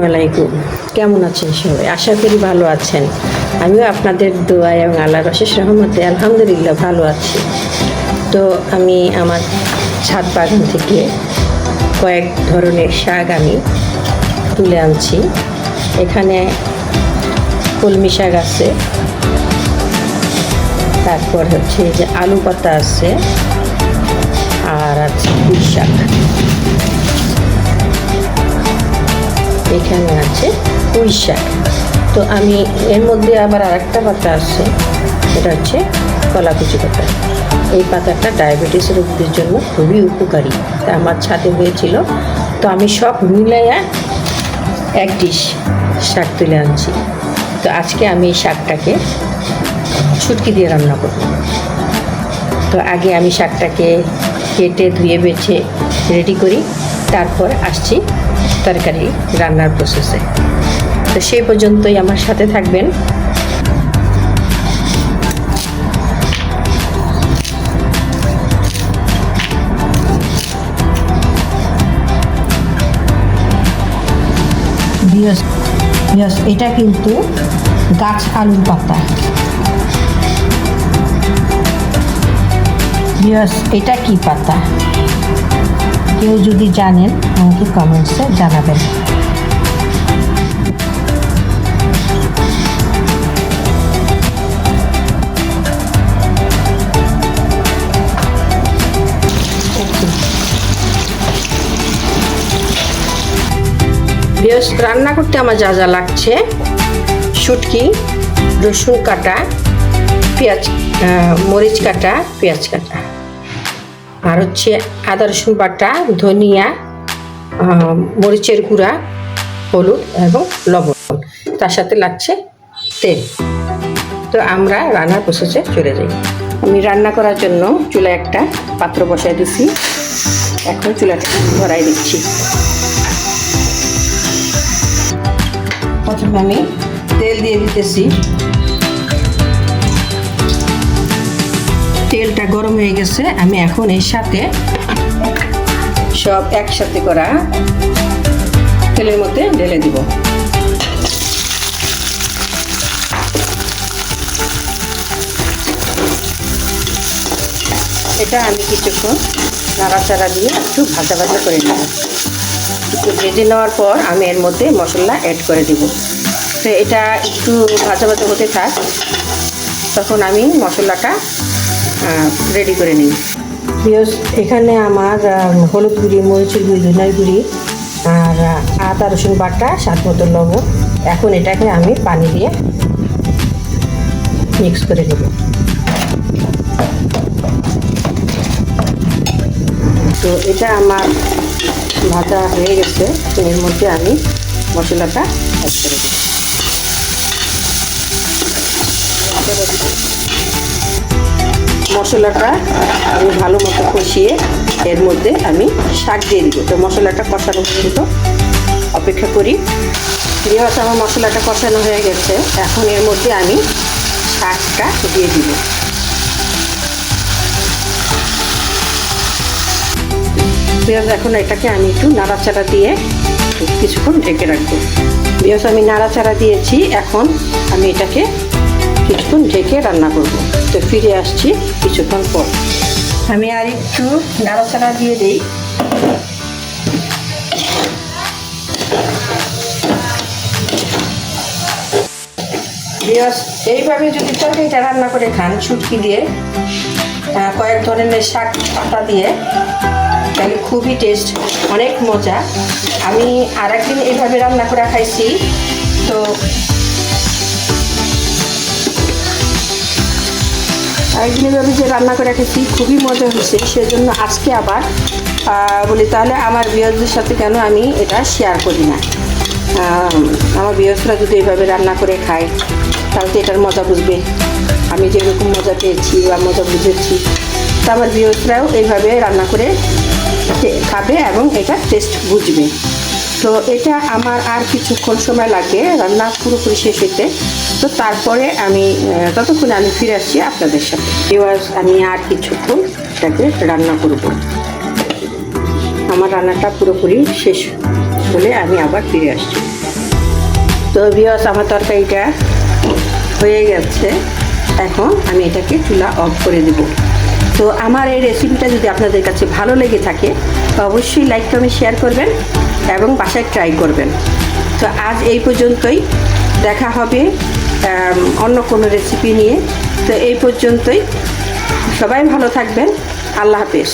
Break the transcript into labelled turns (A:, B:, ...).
A: ওয়ালাইকুম, কেমন আছেন সবাই? আশা করি ভালো আছেন। আমিও আপনাদের দোয়া এবং আল্লাহর অশেষ রহমতে আলহামদুলিল্লাহ ভালো আছি। তো আমি আমার ছাদ বাগান থেকে কয়েক ধরনের শাক আমি তুলে আনছি। এখানে কলমি শাক আছে, তারপর হচ্ছে যে আলু পাতা আছে, আর আছে পুঁই শাক। এখানে আছে পুঁই শাক। তো আমি এর মধ্যে আবার আরেকটা পাতা আছে, এটা হচ্ছে কলাকুচি পাতা। এই পাতাটা ডায়াবেটিস রোগীদের জন্য খুবই উপকারী। তা আমার ছাদে হয়েছিল, তো আমি সব মিলাইয়া এক ডিশ শাক তুলে আনছি। তো আজকে আমি এই শাকটাকে শুটকি দিয়ে রান্না করব। তো আগে আমি শাকটাকে কেটে ধুয়ে বেছে রেডি করি, তারপর আসছি তরকারি রান্নার প্রসেসে। তো সেই পর্যন্তই আমার সাথে থাকবেন। এটা কিন্তু গাছ আলুর পাতা। এটা কি পাতা? কেউ যদি জানেন আমাকে কমেন্টসে জানাবেন। রান্না করতে আমার যা যা লাগছে: শুটকি, রসুন কাটা, পেঁয়াজ, মরিচ কাটা, পেঁয়াজ কাটা, আর হচ্ছে আদা রসুন বাটা, ধনিয়া, মরিচের গুঁড়া, হলুদ এবং লবণ। তার সাথে লাগছে তেল। তো আমরা রান্নার প্রসেসে চলে যাই। আমি রান্না করার জন্য চুলায় একটা পাত্র বসাই দিচ্ছি। এখন চুলাটা ধরাই দিচ্ছি। প্রথমে আমি তেল দিয়ে দিতেছি। তেলটা গরম হয়ে গেছে। আমি এখন এর সাথে সব একসাথে করা তেলের মধ্যে ঢেলে দিব। এটা আমি কিছুক্ষণ নাড়াচাড়া দিয়ে একটু ভাজা ভাজা করে নেব। একটু ভেজে নেওয়ার পর আমি এর মধ্যে মশলা অ্যাড করে দিব। তো এটা একটু ভাজা ভাজা হতে থাক, তখন আমি মশলাটা রেডি করে নিই। এখানে আমার হলুদ গুঁড়ি, মরিচের গুঁড়ি, ধনিয়ার গুঁড়ি আর আদা রসুন বাটা, স্বাদ মতো লবণ। এখন এটাকে আমি পানি দিয়ে মিক্স করে নেব। তো এটা আমার ভাজা হয়ে গেছে। এর মধ্যে আমি মশলাটা অ্যাড করে দেব। মশলাটা আমি ভালো মতো কষিয়ে এর মধ্যে আমি শাক দিয়ে দিব। তো মশলাটা কষানো পর্যন্ত অপেক্ষা করি। যেহেতু আমার মশলাটা কষানো হয়ে গেছে, এখন এর মধ্যে আমি শাকটা দিয়ে দিব। এখন এটাকে আমি একটু নাড়াচাড়া দিয়ে কিছুক্ষণ ঢেকে রাখবো। আমি নাড়াচাড়া দিয়েছি, এখন আমি এটাকে কিছুক্ষণ ঢেকে রান্না করব। তো ফিরে আসছি কিছুক্ষণ পর। আমি আর একটু নাড়াচাড়া দিয়ে দিই। এইভাবে যদি তরকারিটা রান্না করে খান শুটকি দিয়ে, কয়েক ধরনের শাক পাতা দিয়ে, তাহলে খুবই টেস্ট, অনেক মজা। আমি আর একদিন এইভাবে রান্না করে খাইছি। তো আরেকদিন এভাবে যে রান্না করে খাইছি, খুবই মজা হয়েছে। সেজন্য আজকে আবার বলি, তাহলে আমার ভিউয়ারদের সাথে কেন আমি এটা শেয়ার করি না। আমার ভিউয়াররা যদি এইভাবে রান্না করে খায়, তাহলে তো এটার মজা বুঝবে। আমি যেরকম মজা পেয়েছি বা মজা বুঝেছি, তা আমার ভিউয়াররাও এইভাবে রান্না করে খাবে এবং এটা টেস্ট বুঝবে। তো এটা আমার আর কিছুক্ষণ সময় লাগবে রান্না পুরোপুরি শেষ হতে। তো তারপরে আমি ততক্ষণে আমি ফিরে আসছি আপনাদের সাথে। এবার আমি আর কিছুক্ষণ এটাকে রান্না করব। আমার রান্নাটা পুরোপুরি শেষ হলে আমি আবার ফিরে আসছি। তো ভিউয়ার্স, আমার তরকারিটা হয়ে গেছে। এখন আমি এটাকে চুলা অফ করে দেব। তো আমার এই রেসিপিটা যদি আপনাদের কাছে ভালো লেগে থাকে তো অবশ্যই লাইক কমেন্ট শেয়ার করবেন এবং বাসায় ট্রাই করবেন। তো আজ এই পর্যন্তই, দেখা হবে অন্য কোনো রেসিপি নিয়ে। তো এই পর্যন্তই, সবাই ভালো থাকবেন। আল্লাহ হাফেজ।